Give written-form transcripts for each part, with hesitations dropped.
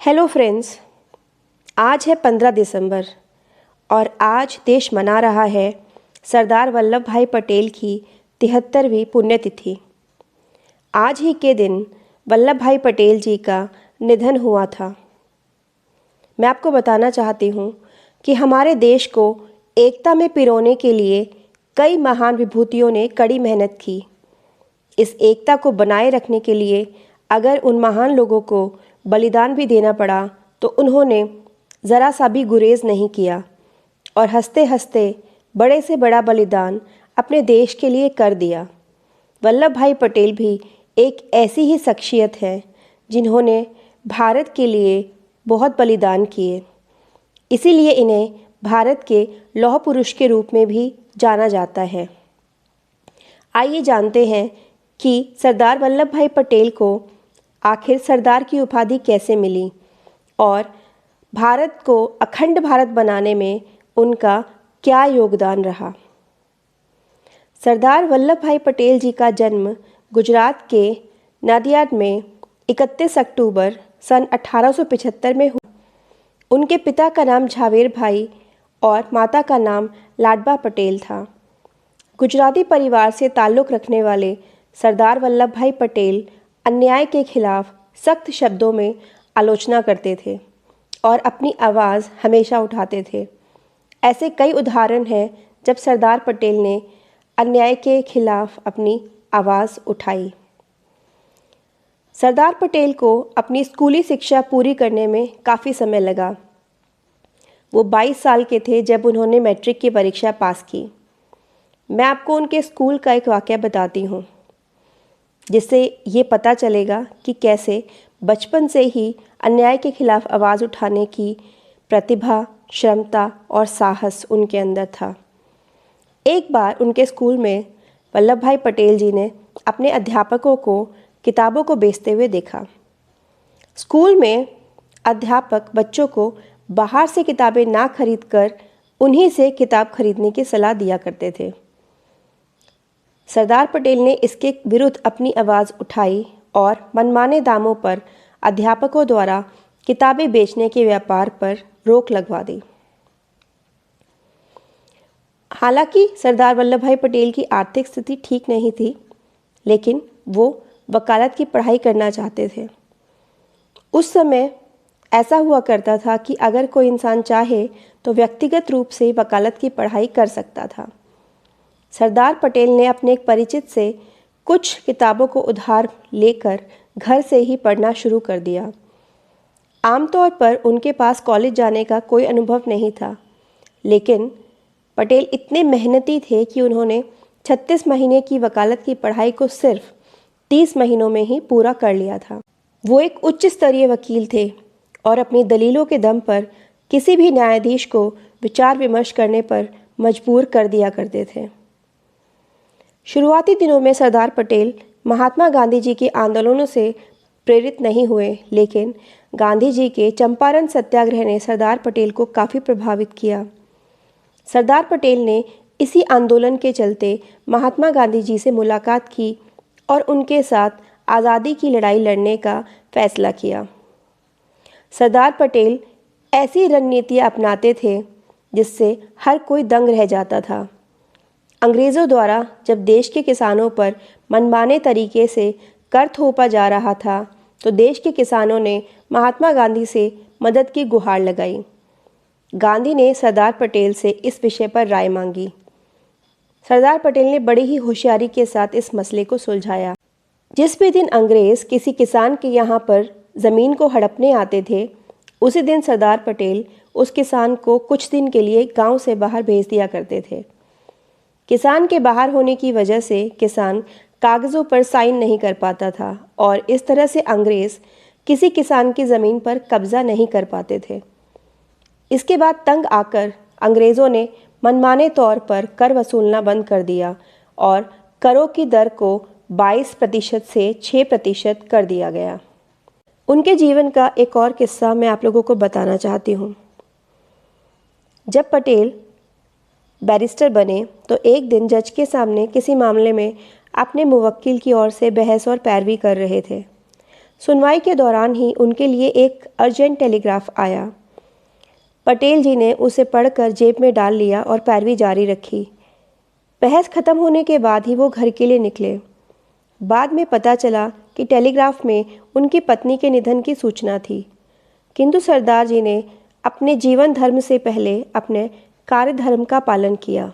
Hello friends, आज है 15 दिसंबर और आज देश मना रहा है सरदार वल्लभ भाई पटेल की 73वीं पुण्यतिथि। आज ही के दिन वल्लभ भाई पटेल जी का निधन हुआ था। मैं आपको बताना चाहती हूँ कि हमारे देश को एकता में पिरोने के लिए कई महान विभूतियों ने कड़ी मेहनत की। इस एकता को बनाए रखने के लिए अगर उन महान लोगों को बलिदान भी देना पड़ा तो उन्होंने ज़रा सा भी गुरेज नहीं किया और हंसते हंसते बड़े से बड़ा बलिदान अपने देश के लिए कर दिया। वल्लभ भाई पटेल भी एक ऐसी ही शख्सियत है जिन्होंने भारत के लिए बहुत बलिदान किए, इसीलिए इन्हें भारत के लौह पुरुष के रूप में भी जाना जाता है। आइए जानते हैं कि सरदार वल्लभ भाई पटेल को आखिर सरदार की उपाधि कैसे मिली और भारत को अखंड भारत बनाने में उनका क्या योगदान रहा। सरदार वल्लभ भाई पटेल जी का जन्म गुजरात के नादियाद में 31 अक्टूबर सन 1875 में हुआ। उनके पिता का नाम झावेर भाई और माता का नाम लाडबा पटेल था। गुजराती परिवार से ताल्लुक़ रखने वाले सरदार वल्लभ भाई पटेल अन्याय के खिलाफ सख्त शब्दों में आलोचना करते थे और अपनी आवाज़ हमेशा उठाते थे। ऐसे कई उदाहरण हैं जब सरदार पटेल ने अन्याय के खिलाफ अपनी आवाज़ उठाई। सरदार पटेल को अपनी स्कूली शिक्षा पूरी करने में काफ़ी समय लगा। वो 22 साल के थे जब उन्होंने मैट्रिक की परीक्षा पास की। मैं आपको उनके स्कूल का एक वाक़या बताती हूँ जिससे ये पता चलेगा कि कैसे बचपन से ही अन्याय के खिलाफ आवाज़ उठाने की प्रतिभा, क्षमता और साहस उनके अंदर था। एक बार उनके स्कूल में वल्लभ भाई पटेल जी ने अपने अध्यापकों को किताबों को बेचते हुए देखा। स्कूल में अध्यापक बच्चों को बाहर से किताबें ना खरीद कर उन्हीं से किताब खरीदने की सलाह दिया करते थे। सरदार पटेल ने इसके विरुद्ध अपनी आवाज़ उठाई और मनमाने दामों पर अध्यापकों द्वारा किताबें बेचने के व्यापार पर रोक लगवा दी। हालांकि सरदार वल्लभ भाई पटेल की आर्थिक स्थिति ठीक नहीं थी, लेकिन वो वकालत की पढ़ाई करना चाहते थे। उस समय ऐसा हुआ करता था कि अगर कोई इंसान चाहे तो व्यक्तिगत रूप से वकालत की पढ़ाई कर सकता था। सरदार पटेल ने अपने एक परिचित से कुछ किताबों को उधार लेकर घर से ही पढ़ना शुरू कर दिया। आमतौर पर उनके पास कॉलेज जाने का कोई अनुभव नहीं था, लेकिन पटेल इतने मेहनती थे कि उन्होंने 36 महीने की वकालत की पढ़ाई को सिर्फ 30 महीनों में ही पूरा कर लिया था। वो एक उच्च स्तरीय वकील थे और अपनी दलीलों के दम पर किसी भी न्यायाधीश को विचार विमर्श करने पर मजबूर कर दिया करते थे। शुरुआती दिनों में सरदार पटेल महात्मा गांधी जी के आंदोलनों से प्रेरित नहीं हुए, लेकिन गांधी जी के चंपारण सत्याग्रह ने सरदार पटेल को काफ़ी प्रभावित किया। सरदार पटेल ने इसी आंदोलन के चलते महात्मा गांधी जी से मुलाकात की और उनके साथ आज़ादी की लड़ाई लड़ने का फैसला किया। सरदार पटेल ऐसी रणनीतियाँ अपनाते थे जिससे हर कोई दंग रह जाता था। अंग्रेज़ों द्वारा जब देश के किसानों पर मनमाने तरीके से कर थोपा जा रहा था तो देश के किसानों ने महात्मा गांधी से मदद की गुहार लगाई। गांधी ने सरदार पटेल से इस विषय पर राय मांगी। सरदार पटेल ने बड़ी ही होशियारी के साथ इस मसले को सुलझाया। जिस भी दिन अंग्रेज़ किसी किसान के यहाँ पर ज़मीन को हड़पने आते थे, उसी दिन सरदार पटेल उस किसान को कुछ दिन के लिए गांव से बाहर भेज दिया करते थे। किसान के बाहर होने की वजह से किसान कागज़ों पर साइन नहीं कर पाता था और इस तरह से अंग्रेज़ किसी किसान की ज़मीन पर कब्ज़ा नहीं कर पाते थे। इसके बाद तंग आकर अंग्रेज़ों ने मनमाने तौर पर कर वसूलना बंद कर दिया और करों की दर को 22% से 6% कर दिया गया। उनके जीवन का एक और किस्सा मैं आप लोगों को बताना चाहती हूँ। जब पटेल बैरिस्टर बने तो एक दिन जज के सामने किसी मामले में अपने मुवक्किल की ओर से बहस और पैरवी कर रहे थे। सुनवाई के दौरान ही उनके लिए एक अर्जेंट टेलीग्राफ आया। पटेल जी ने उसे पढ़कर जेब में डाल लिया और पैरवी जारी रखी। बहस खत्म होने के बाद ही वो घर के लिए निकले। बाद में पता चला कि टेलीग्राफ में उनकी पत्नी के निधन की सूचना थी, किंतु सरदार जी ने अपने जीवन धर्म से पहले अपने कार्य धर्म का पालन किया।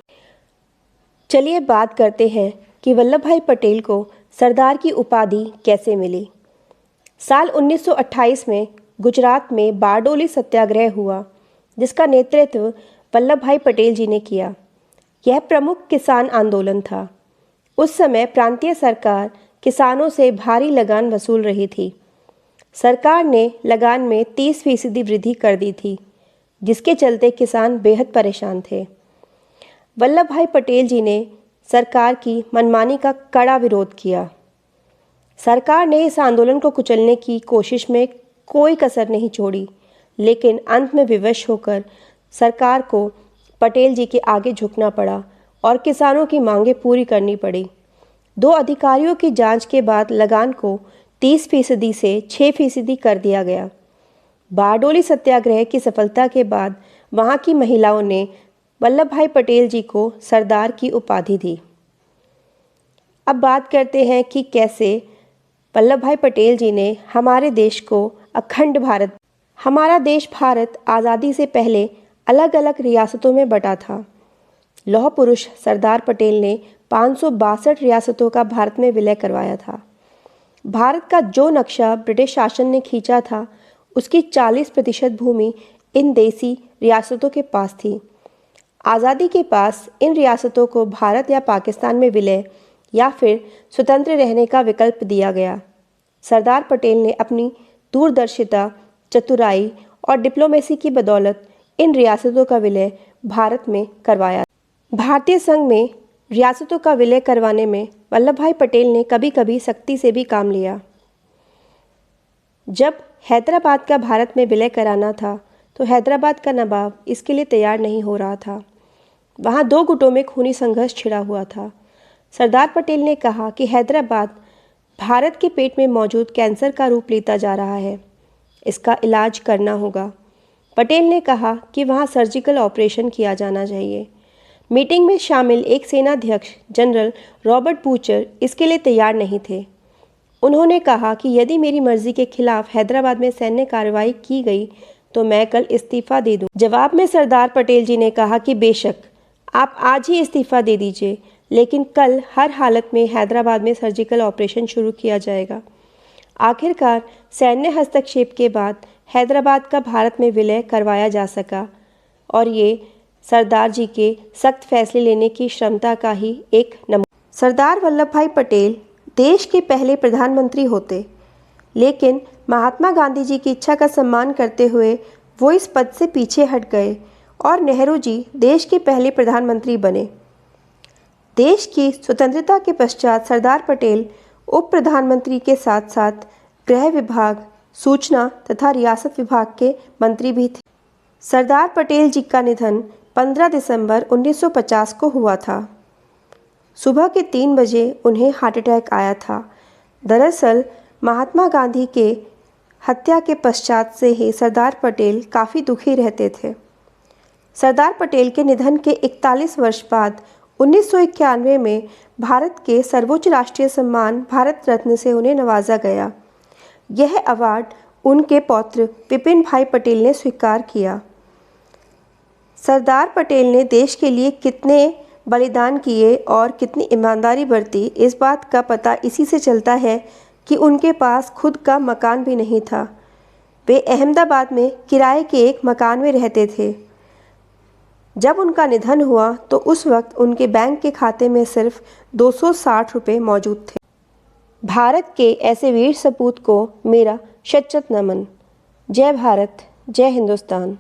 चलिए बात करते हैं कि वल्लभ भाई पटेल को सरदार की उपाधि कैसे मिली। साल 1928 में गुजरात में बारडोली सत्याग्रह हुआ, जिसका नेतृत्व वल्लभ भाई पटेल जी ने किया। यह प्रमुख किसान आंदोलन था। उस समय प्रांतीय सरकार किसानों से भारी लगान वसूल रही थी। सरकार ने लगान में 30% वृद्धि कर दी थी, जिसके चलते किसान बेहद परेशान थे। वल्लभ भाई पटेल जी ने सरकार की मनमानी का कड़ा विरोध किया। सरकार ने इस आंदोलन को कुचलने की कोशिश में कोई कसर नहीं छोड़ी, लेकिन अंत में विवश होकर सरकार को पटेल जी के आगे झुकना पड़ा और किसानों की मांगें पूरी करनी पड़ी। 2 अधिकारियों की जांच के बाद लगान को 30% से 6% कर दिया गया। बारडोली सत्याग्रह की सफलता के बाद वहां की महिलाओं ने वल्लभ भाई पटेल जी को सरदार की उपाधि दी। अब बात करते हैं कि कैसे वल्लभ भाई पटेल जी ने हमारे देश को अखंड भारत, हमारा देश भारत आज़ादी से पहले अलग अलग रियासतों में बटा था। लौह पुरुष सरदार पटेल ने 562 रियासतों का भारत में विलय करवाया था। भारत का जो नक्शा ब्रिटिश शासन ने खींचा था, उसकी 40% भूमि इन देसी रियासतों के पास थी। आज़ादी के पास इन रियासतों को भारत या पाकिस्तान में विलय या फिर स्वतंत्र रहने का विकल्प दिया गया। सरदार पटेल ने अपनी दूरदर्शिता, चतुराई और डिप्लोमेसी की बदौलत इन रियासतों का विलय भारत में करवाया। भारतीय संघ में रियासतों का विलय करवाने में वल्लभ भाई पटेल ने कभी कभी सख्ती से भी काम लिया। जब हैदराबाद का भारत में विलय कराना था, तो हैदराबाद का नवाब इसके लिए तैयार नहीं हो रहा था। वहाँ 2 गुटों में खूनी संघर्ष छिड़ा हुआ था। सरदार पटेल ने कहा कि हैदराबाद भारत के पेट में मौजूद कैंसर का रूप लेता जा रहा है, इसका इलाज करना होगा। पटेल ने कहा कि वहाँ सर्जिकल ऑपरेशन किया जाना चाहिए। मीटिंग में शामिल एक सेनाध्यक्ष जनरल रॉबर्ट बूचर इसके लिए तैयार नहीं थे। उन्होंने कहा कि यदि मेरी मर्जी के खिलाफ हैदराबाद में सैन्य कार्रवाई की गई तो मैं कल इस्तीफा दे दूं। जवाब में सरदार पटेल जी ने कहा कि बेशक आप आज ही इस्तीफा दे दीजिए, लेकिन कल हर हालत में हैदराबाद में सर्जिकल ऑपरेशन शुरू किया जाएगा। आखिरकार सैन्य हस्तक्षेप के बाद हैदराबाद का भारत में विलय करवाया जा सका, और ये सरदार जी के सख्त फैसले लेने की क्षमता का ही एक नमूना। सरदार वल्लभ भाई पटेल देश के पहले प्रधानमंत्री होते, लेकिन महात्मा गांधी जी की इच्छा का सम्मान करते हुए वो इस पद से पीछे हट गए और नेहरू जी देश के पहले प्रधानमंत्री बने। देश की स्वतंत्रता के पश्चात सरदार पटेल उप प्रधानमंत्री के साथ साथ गृह विभाग, सूचना तथा रियासत विभाग के मंत्री भी थे। सरदार पटेल जी का निधन 15 दिसंबर 1950 को हुआ था। सुबह के 3 बजे उन्हें हार्ट अटैक आया था। दरअसल महात्मा गांधी के हत्या के पश्चात से ही सरदार पटेल काफ़ी दुखी रहते थे। सरदार पटेल के निधन के 41 वर्ष बाद 1991 में भारत के सर्वोच्च राष्ट्रीय सम्मान भारत रत्न से उन्हें नवाजा गया। यह अवार्ड उनके पौत्र विपिन भाई पटेल ने स्वीकार किया। सरदार पटेल ने देश के लिए कितने बलिदान किए और कितनी ईमानदारी बरती, इस बात का पता इसी से चलता है कि उनके पास खुद का मकान भी नहीं था। वे अहमदाबाद में किराए के एक मकान में रहते थे। जब उनका निधन हुआ तो उस वक्त उनके बैंक के खाते में सिर्फ 260 रुपये मौजूद थे। भारत के ऐसे वीर सपूत को मेरा शत-शत नमन। जय भारत, जय हिंदुस्तान।